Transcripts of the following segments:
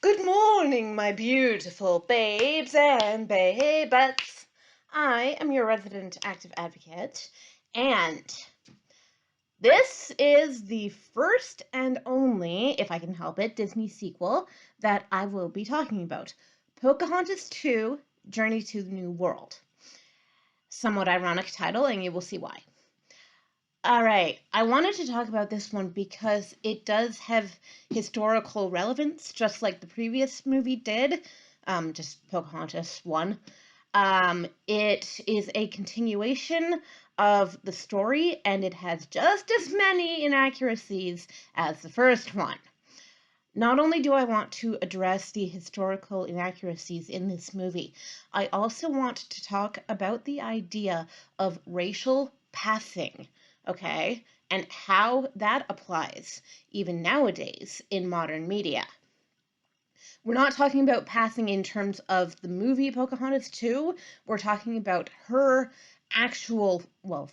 Good morning, my beautiful babes and babettes. I am your resident active advocate, and this is the first and only, if I can help it, Disney sequel that I will be talking about. Pocahontas 2, Journey to the New World. Somewhat ironic title, and you will see why. All right, I wanted to talk about this one because it does have historical relevance, just like the previous movie did, just Pocahontas 1. It is a continuation of the story, and it has just as many inaccuracies as the first one. Not only do I want to address the historical inaccuracies in this movie, I also want to talk about the idea of racial passing, okay, and how that applies even nowadays in modern media. We're not talking about passing in terms of the movie Pocahontas 2, we're talking about her actual,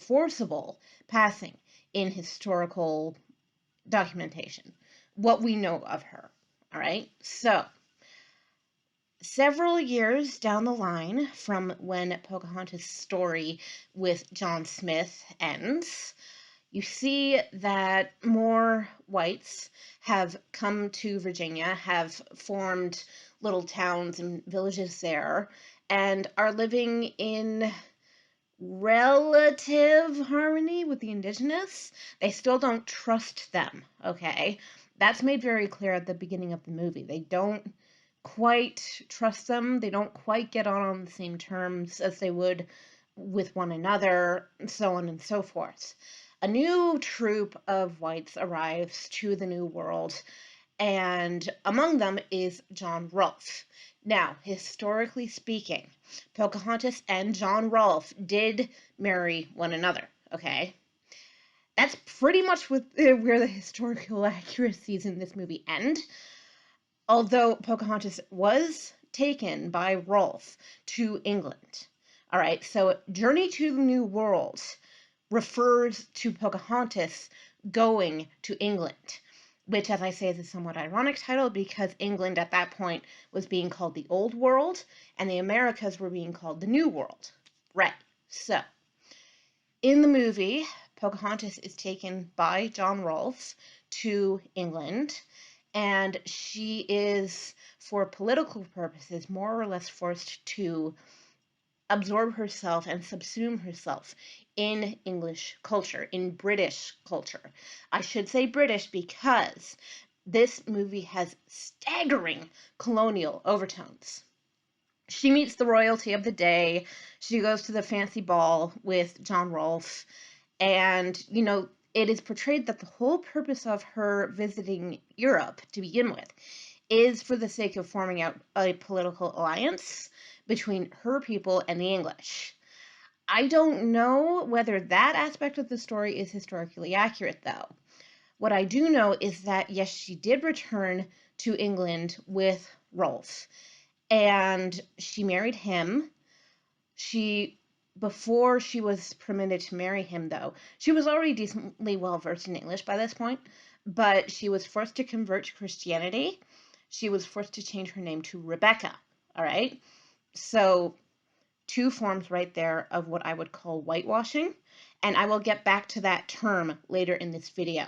forcible passing in historical documentation, what we know of her. All right, so several years down the line from when Pocahontas' story with John Smith ends, you see that more whites have come to Virginia, have formed little towns and villages there, and are living in relative harmony with the indigenous. They still don't trust them, okay? That's made very clear at the beginning of the movie. They don't quite trust them. They don't quite get on the same terms as they would with one another, and so on and so forth. A new troop of whites arrives to the New World, and among them is John Rolfe. Now, historically speaking, Pocahontas and John Rolfe did marry one another, okay? That's pretty much where the historical accuracies in this movie end. Although Pocahontas was taken by Rolfe to England. All right, so Journey to the New World refers to Pocahontas going to England, which, as I say, is a somewhat ironic title because England at that point was being called the Old World and the Americas were being called the New World. Right, so in the movie, Pocahontas is taken by John Rolfe to England, and she is, for political purposes, more or less forced to absorb herself and subsume herself in English culture, in British culture. I should say British because this movie has staggering colonial overtones. She meets the royalty of the day. She goes to the fancy ball with John Rolfe. And, it is portrayed that the whole purpose of her visiting Europe to begin with is for the sake of forming out a political alliance between her people and the English. I don't know whether that aspect of the story is historically accurate, though. What I do know is that, yes, she did return to England with Rolfe, and she married him. Before she was permitted to marry him, though, she was already decently well versed in English by this point, but she was forced to convert to Christianity. She was forced to change her name to Rebecca, all right? So, two forms right there of what I would call whitewashing, and I will get back to that term later in this video.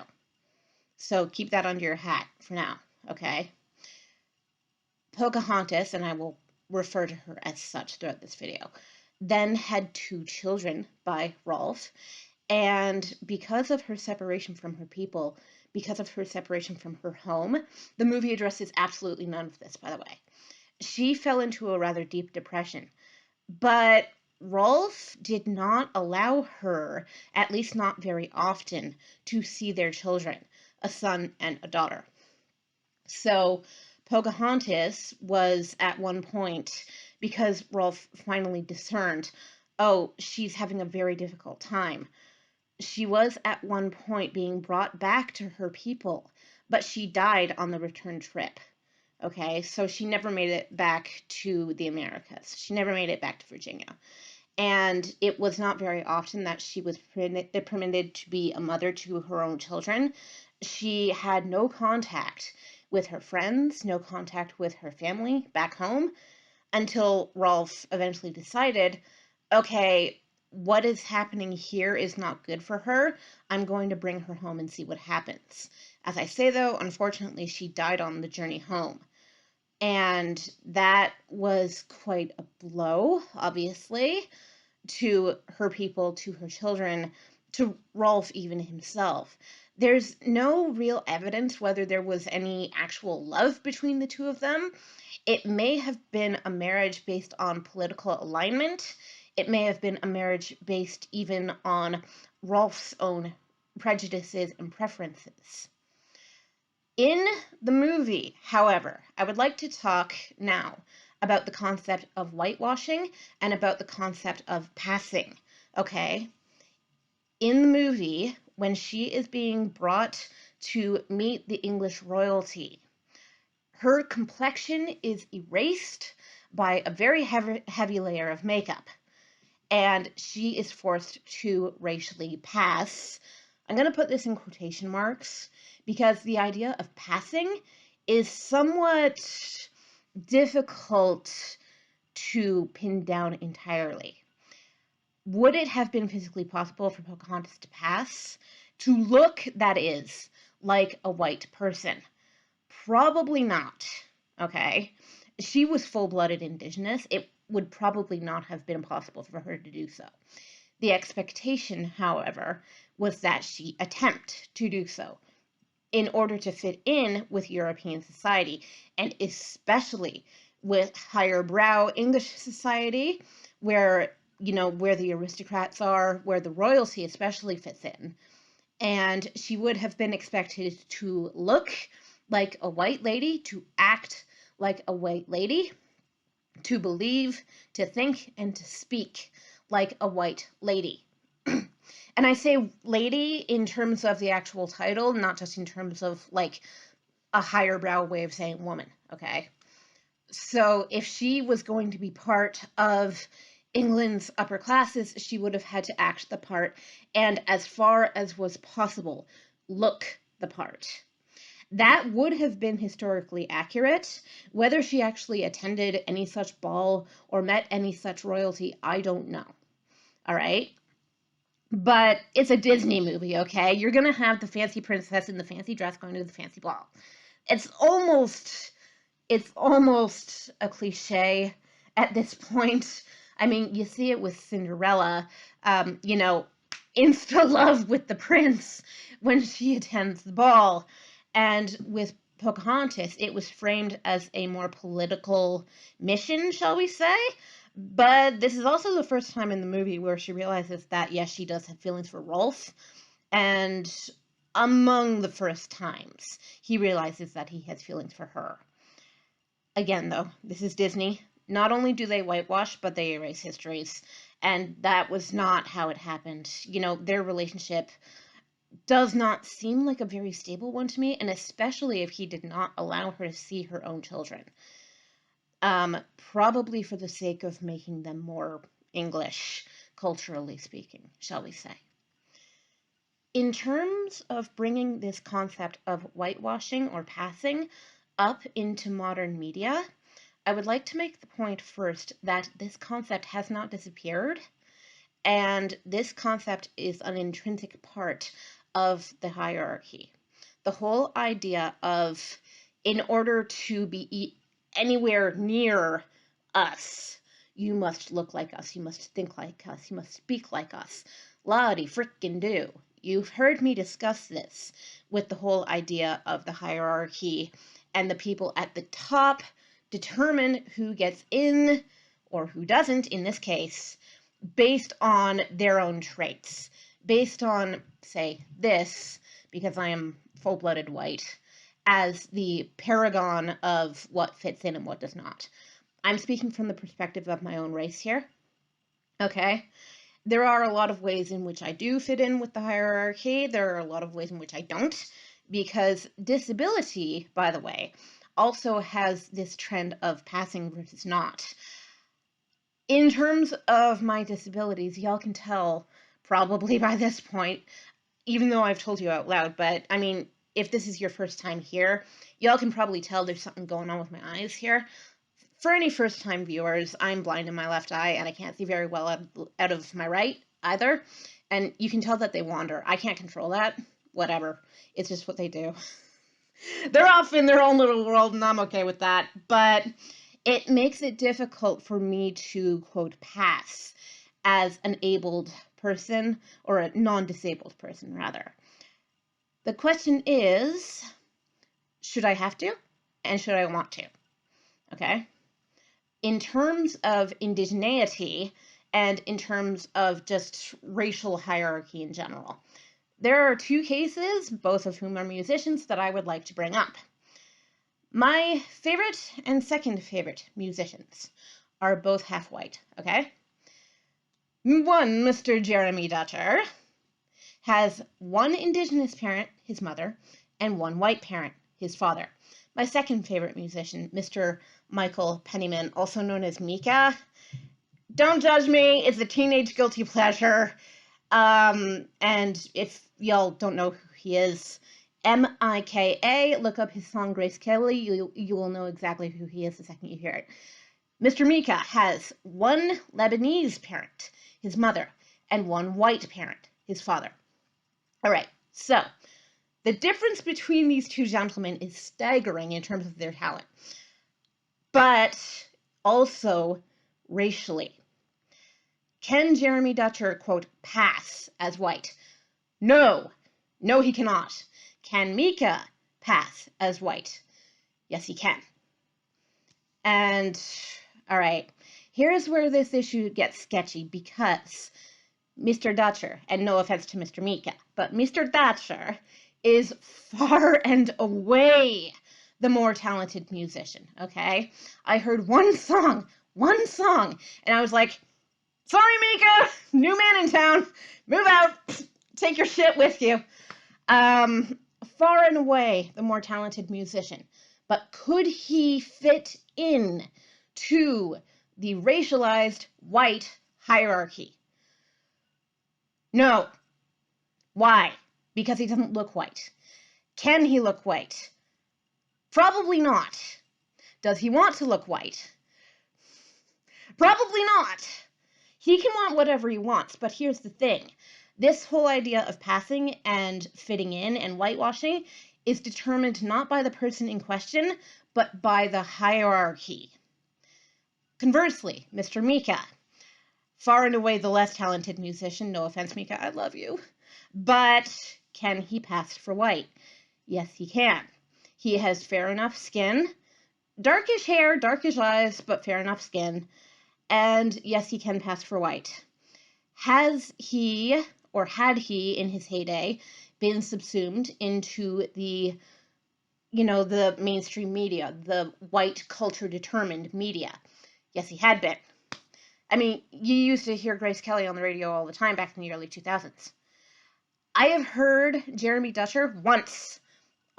So, keep that under your hat for now, okay? Pocahontas, and I will refer to her as such throughout this video, then had 2 children by Rolfe, and because of her separation from her people, because of her separation from her home, the movie addresses absolutely none of this, by the way. She fell into a rather deep depression, but Rolfe did not allow her, at least not very often, to see their children, a son and a daughter. So Pocahontas was at one point, because Rolfe finally discerned, oh, she's having a very difficult time. She was at one point being brought back to her people, but she died on the return trip. Okay, so she never made it back to the Americas. She never made it back to Virginia. And it was not very often that she was permitted to be a mother to her own children. She had no contact with her friends, no contact with her family back home, until Rolf eventually decided, okay, what is happening here is not good for her. I'm going to bring her home and see what happens. As I say, though, unfortunately, she died on the journey home. And that was quite a blow, obviously, to her people, to her children, to Rolf even himself. There's no real evidence whether there was any actual love between the two of them. It may have been a marriage based on political alignment. It may have been a marriage based even on Rolf's own prejudices and preferences. In the movie, however, I would like to talk now about the concept of whitewashing and about the concept of passing, okay? In the movie, when she is being brought to meet the English royalty, her complexion is erased by a very heavy layer of makeup, and she is forced to racially pass. I'm going to put this in quotation marks because the idea of passing is somewhat difficult to pin down entirely. Would it have been physically possible for Pocahontas to pass? To look, that is, like a white person? Probably not, okay? She was full-blooded indigenous. It would probably not have been possible for her to do so. The expectation, however, was that she attempt to do so in order to fit in with European society, and especially with higher brow English society, where, where the aristocrats are, where the royalty especially fits in. And she would have been expected to look like a white lady, to act like a white lady, to believe, to think, and to speak like a white lady. And I say lady in terms of the actual title, not just in terms of like a higher brow way of saying woman, okay? So if she was going to be part of England's upper classes, she would have had to act the part and, as far as was possible, look the part. That would have been historically accurate. Whether she actually attended any such ball or met any such royalty, I don't know. All right? But it's a Disney movie, okay? You're going to have the fancy princess in the fancy dress going to the fancy ball. It's almost a cliche at this point. I mean, you see it with Cinderella, insta love with the prince when she attends the ball. And with Pocahontas, it was framed as a more political mission, shall we say. But this is also the first time in the movie where she realizes that, yes, she does have feelings for Rolf. And among the first times, he realizes that he has feelings for her. Again, though, this is Disney. Not only do they whitewash, but they erase histories. And that was not how it happened. Their relationship does not seem like a very stable one to me, and especially if he did not allow her to see her own children. Probably for the sake of making them more English, culturally speaking, shall we say. In terms of bringing this concept of whitewashing or passing up into modern media, I would like to make the point first that this concept has not disappeared, and this concept is an intrinsic part of the hierarchy. The whole idea of, in order to be anywhere near us, you must look like us, you must think like us, you must speak like us. Lottie frickin' do. You've heard me discuss this with the whole idea of the hierarchy, and the people at the top determine who gets in or who doesn't, in this case, based on their own traits. Based on, say, this, because I am full-blooded white, as the paragon of what fits in and what does not. I'm speaking from the perspective of my own race here. Okay? There are a lot of ways in which I do fit in with the hierarchy. There are a lot of ways in which I don't, because disability, by the way, also has this trend of passing versus not. In terms of my disabilities, y'all can tell probably by this point, even though I've told you out loud, but I mean, if this is your first time here, Y'all can probably tell there's something going on with my eyes here. For any first-time viewers, I'm blind in my left eye, and I can't see very well out of my right either. And you can tell that they wander. I can't control that. Whatever. It's just what they do. They're off in their own little world, and I'm okay with that. But it makes it difficult for me to, quote, pass as an abled person, or a non-disabled person, rather. The question is, should I have to? And should I want to? Okay? In terms of indigeneity, and in terms of just racial hierarchy in general, there are two cases, both of whom are musicians, that I would like to bring up. My favorite and second favorite musicians are both half white, okay? One, Mr. Jeremy Dutcher, has one indigenous parent, his mother, and one white parent, his father. My second favorite musician, Mr. Michael Pennyman, also known as Mika. Don't judge me, it's a teenage guilty pleasure. And if y'all don't know who he is, Mika, look up his song Grace Kelly, you will know exactly who he is the second you hear it. Mr. Mika has one Lebanese parent, his mother, and one white parent, his father. All right, so the difference between these two gentlemen is staggering in terms of their talent, but also racially. Can Jeremy Dutcher, quote, pass as white? No. No, he cannot. Can Mika pass as white? Yes, he can. And, all right, here's where this issue gets sketchy, because Mr. Dutcher, and no offense to Mr. Mika, but Mr. Dutcher is far and away the more talented musician, okay? I heard one song, and I was like, sorry, Mika, new man in town, move out, take your shit with you. Far and away the more talented musician, but could he fit in to the racialized white hierarchy? No. Why? Because he doesn't look white. Can he look white? Probably not. Does he want to look white? Probably not. He can want whatever he wants, but here's the thing. This whole idea of passing and fitting in and whitewashing is determined not by the person in question, but by the hierarchy. Conversely, Mr. Mika, far and away the less talented musician, no offense, Mika, I love you, but can he pass for white? Yes, he can. He has fair enough skin, darkish hair, darkish eyes, but fair enough skin, and yes, he can pass for white. Has he, or had he in his heyday, been subsumed into the, the mainstream media, the white culture determined media? Yes, he had been. I mean, you used to hear Grace Kelly on the radio all the time back in the early 2000s. I have heard Jeremy Dutcher once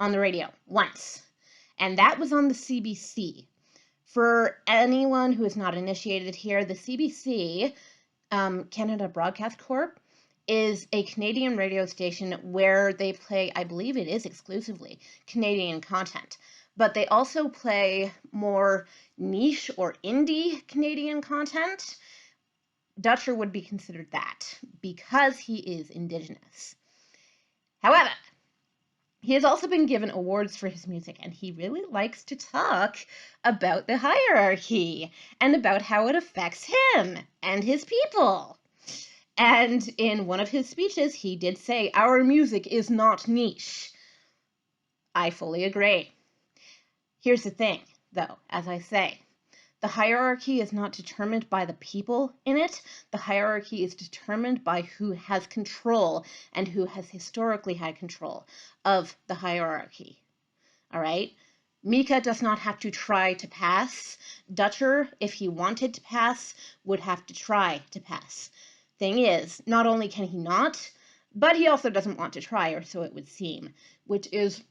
on the radio, once, and that was on the CBC. For anyone who is not initiated here, the CBC, Canada Broadcast Corp, is a Canadian radio station where they play, I believe it is exclusively, Canadian content. But they also play more niche or indie Canadian content. Dutcher would be considered that because he is Indigenous. However, he has also been given awards for his music, and he really likes to talk about the hierarchy and about how it affects him and his people. And in one of his speeches, he did say, our music is not niche. I fully agree. Here's the thing, though, as I say, the hierarchy is not determined by the people in it. The hierarchy is determined by who has control and who has historically had control of the hierarchy. All right? Mika does not have to try to pass. Dutcher, if he wanted to pass, would have to try to pass. Thing is, not only can he not, but he also doesn't want to try, or so it would seem, which is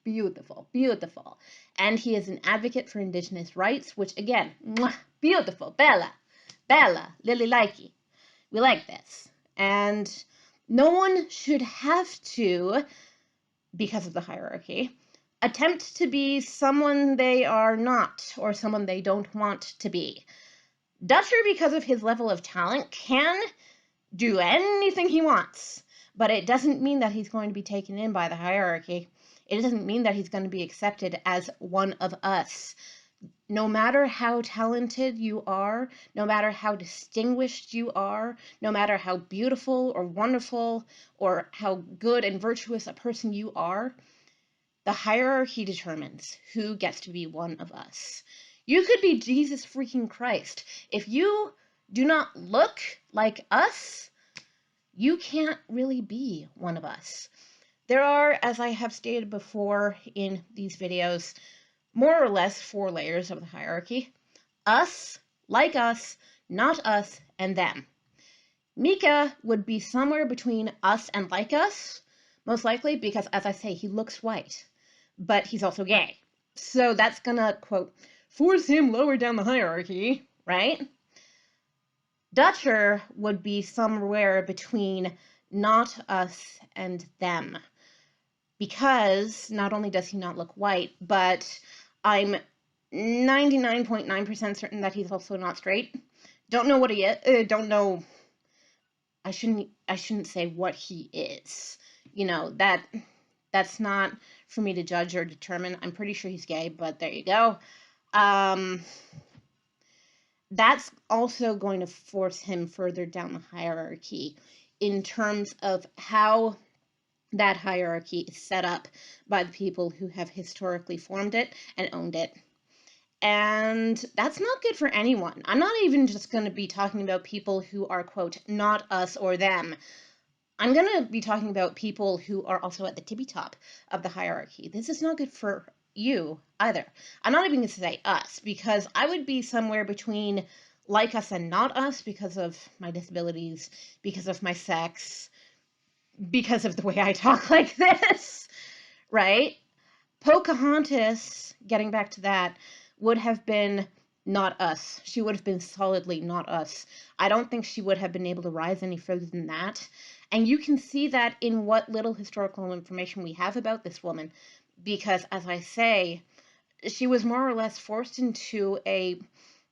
beautiful, beautiful. And he is an advocate for Indigenous rights, which again, beautiful, Bella, Lily likey. We like this. And no one should have to, because of the hierarchy, attempt to be someone they are not or someone they don't want to be. Dutcher, because of his level of talent, can do anything he wants, but it doesn't mean that he's going to be taken in by the hierarchy. It doesn't mean that he's going to be accepted as one of us. No matter how talented you are, no matter how distinguished you are, no matter how beautiful or wonderful or how good and virtuous a person you are, the hierarchy determines who gets to be one of us. You could be Jesus freaking Christ. If you do not look like us, you can't really be one of us. There are, as I have stated before in these videos, more or less 4 layers of the hierarchy. Us, like us, not us, and them. Mika would be somewhere between us and like us, most likely, because, as I say, he looks white, but he's also gay. So that's gonna, quote, force him lower down the hierarchy, right? Dutcher would be somewhere between not us and them, because not only does he not look white, but I'm 99.9% certain that he's also not straight. Don't know what he is. Don't know. I shouldn't say what he is. You know, that's not for me to judge or determine. I'm pretty sure he's gay, but there you go. That's also going to force him further down the hierarchy in terms of how that hierarchy is set up by the people who have historically formed it and owned it. And that's not good for anyone. I'm not even just going to be talking about people who are, quote, not us or them. I'm going to be talking about people who are also at the tippy top of the hierarchy. This is not good for you either. I'm not even going to say us, because I would be somewhere between like us and not us because of my disabilities, because of my sex, because of the way I talk like this, right? Pocahontas, getting back to that, would have been not us. She would have been solidly not us. I don't think she would have been able to rise any further than that. And you can see that in what little historical information we have about this woman, because, as I say, she was more or less forced into a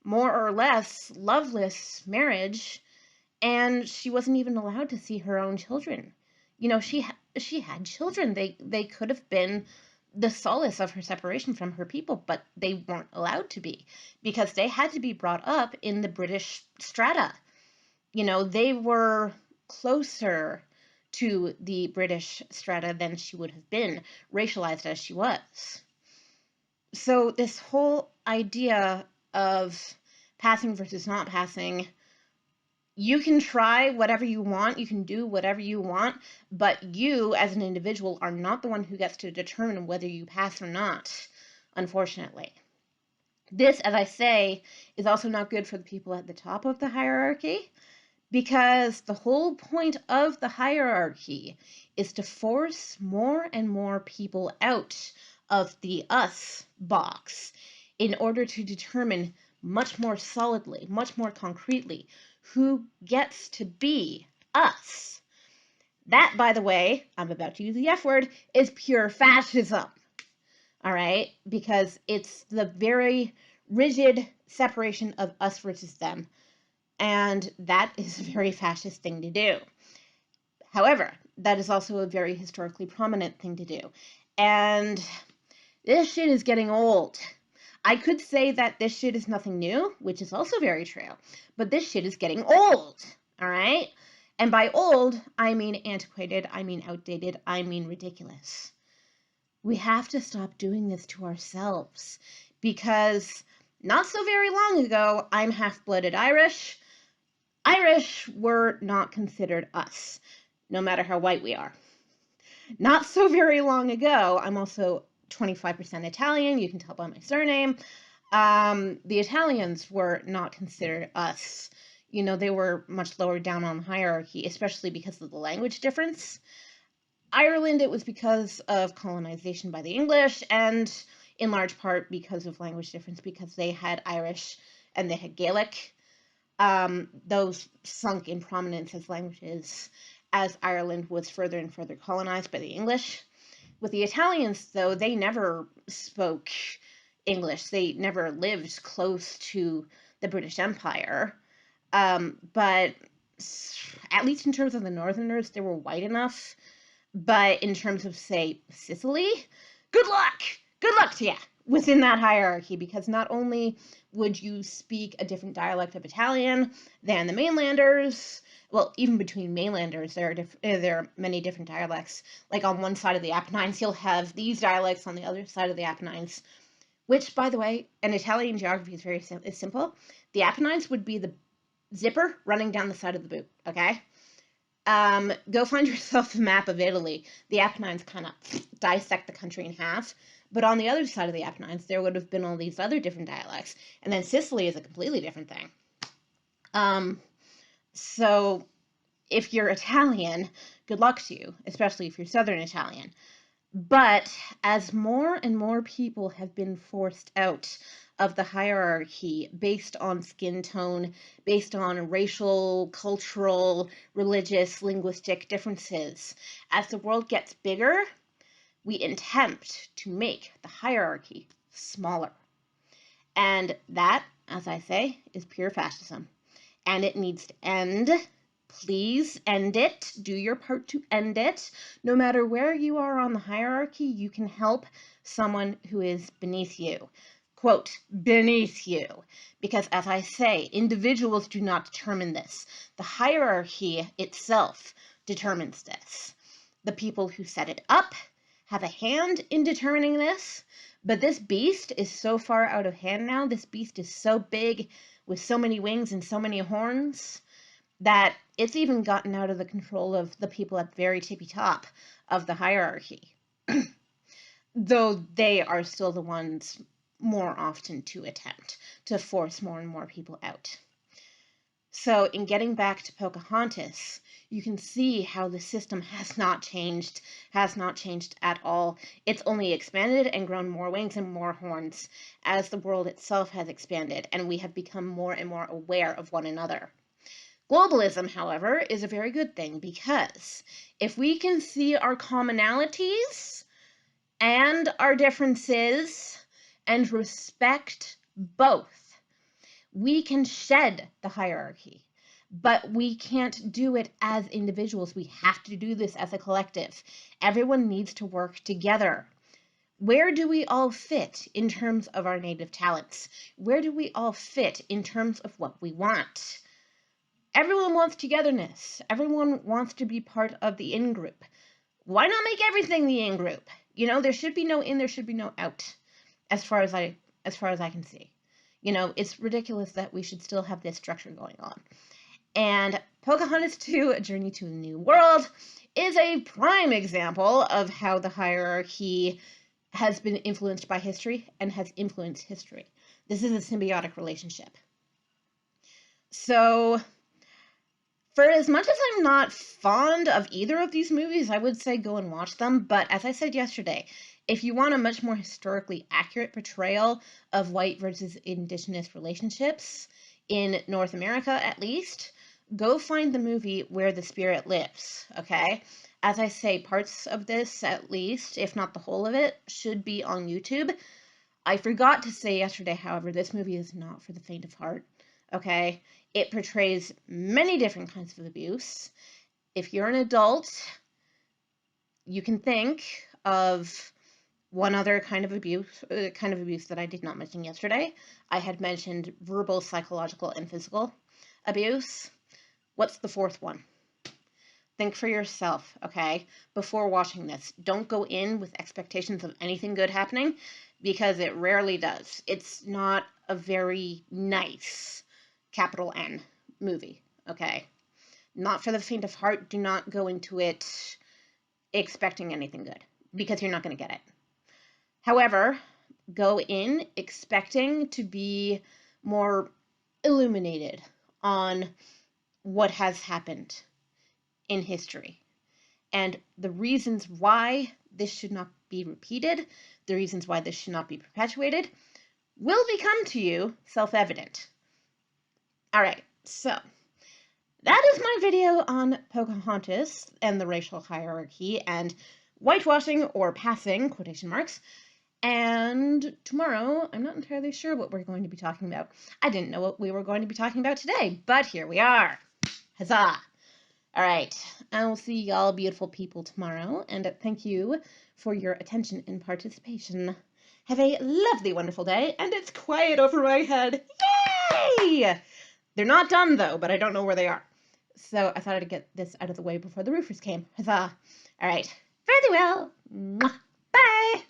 more or less loveless marriage, and she wasn't even allowed to see her own children. You know, she had children. They could have been the solace of her separation from her people, but they weren't allowed to be, because they had to be brought up in the British strata. You know, they were closer to the British strata than she would have been, racialized as she was. So this whole idea of passing versus not passing, you can try whatever you want, you can do whatever you want, but you as an individual are not the one who gets to determine whether you pass or not, unfortunately. This, as I say, is also not good for the people at the top of the hierarchy, because the whole point of the hierarchy is to force more and more people out of the us box in order to determine much more solidly, much more concretely, who gets to be us. That, by the way, I'm about to use the F word, is pure fascism. All right? Because it's the very rigid separation of us versus them. And that is a very fascist thing to do. However, that is also a very historically prominent thing to do. And this shit is getting old. I could say that this shit is nothing new, which is also very true, but this shit is getting old, all right? And by old, I mean antiquated, I mean outdated, I mean ridiculous. We have to stop doing this to ourselves, because not so very long ago, I'm half-blooded Irish. Irish were not considered us, no matter how white we are. Not so very long ago, I'm also 25% Italian, you can tell by my surname. The Italians were not considered us. You know, they were much lower down on the hierarchy, especially because of the language difference. Ireland, it was because of colonization by the English, and in large part because of language difference, because they had Irish and they had Gaelic. Those sunk in prominence as languages as Ireland was further and further colonized by the English. With the Italians, though, they never spoke English. They never lived close to the British Empire. But at least in terms of the Northerners, they were white enough. But in terms of, say, Sicily, good luck! Good luck to you within that hierarchy, because not only would you speak a different dialect of Italian than the mainlanders, well, even between mainlanders, there are many different dialects. Like on one side of the Apennines, you'll have these dialects on the other side of the Apennines, which, by the way, an Italian geography is very simple. The Apennines would be the zipper running down the side of the boot, okay? Go find yourself a map of Italy. The Apennines kind of dissect the country in half. But on the other side of the Apennines, there would have been all these other different dialects. And then Sicily is a completely different thing. So if you're Italian, good luck to you, especially if you're Southern Italian. But as more and more people have been forced out of the hierarchy based on skin tone, based on racial, cultural, religious, linguistic differences, as the world gets bigger, we attempt to make the hierarchy smaller. And that, as I say, is pure fascism. And it needs to end. Please end it. Do your part to end it. No matter where you are on the hierarchy, you can help someone who is beneath you. Quote, beneath you. Because as I say, individuals do not determine this. The hierarchy itself determines this. The people who set it up have a hand in determining this, but this beast is so far out of hand now. This beast is so big with so many wings and so many horns that it's even gotten out of the control of the people at the very tippy top of the hierarchy. Though they are still the ones more often to attempt to force more and more people out. So in getting back to Pocahontas, you can see how the system has not changed at all. It's only expanded and grown more wings and more horns as the world itself has expanded, and we have become more and more aware of one another. Globalism, however, is a very good thing, because if we can see our commonalities and our differences and respect both, we can shed the hierarchy. But we can't do it as individuals. We have to do this as a collective. Everyone needs to work together. Where do we all fit in terms of our native talents? Where do we all fit in terms of what we want? Everyone wants togetherness. Everyone wants to be part of the in-group. Why not make everything the in-group? You know, there should be no in, there should be no out, as far as I can see. You know, it's ridiculous that we should still have this structure going on. And Pocahontas 2, A Journey to a New World, is a prime example of how the hierarchy has been influenced by history and has influenced history. This is a symbiotic relationship. So, for as much as I'm not fond of either of these movies, I would say go and watch them. But as I said yesterday, if you want a much more historically accurate portrayal of white versus indigenous relationships, in North America at least, go find the movie Where the Spirit Lives, okay? As I say, parts of this, at least, if not the whole of it, should be on YouTube. I forgot to say yesterday, however, this movie is not for the faint of heart, okay? It portrays many different kinds of abuse. If you're an adult, you can think of one other kind of abuse that I did not mention yesterday. I had mentioned verbal, psychological, and physical abuse. What's the fourth one? Think for yourself, okay, before watching this. Don't go in with expectations of anything good happening, because it rarely does. It's not a very nice, capital N, movie, okay? Not for the faint of heart. Do not go into it expecting anything good, because you're not going to get it. However, go in expecting to be more illuminated on what has happened in history and the reasons why this should not be repeated, the reasons why this should not be perpetuated, will become to you self-evident. All right, so that is my video on Pocahontas and the racial hierarchy and whitewashing or passing, quotation marks. And tomorrow, I'm not entirely sure what we're going to be talking about. I didn't know what we were going to be talking about today, but here we are. Huzzah! All right, I will see y'all beautiful people tomorrow, and thank you for your attention and participation. Have a lovely, wonderful day, and it's quiet over my head. Yay! They're not done, though, but I don't know where they are. So I thought I'd get this out of the way before the roofers came. Huzzah! All right, fare thee well. Mwah. Bye!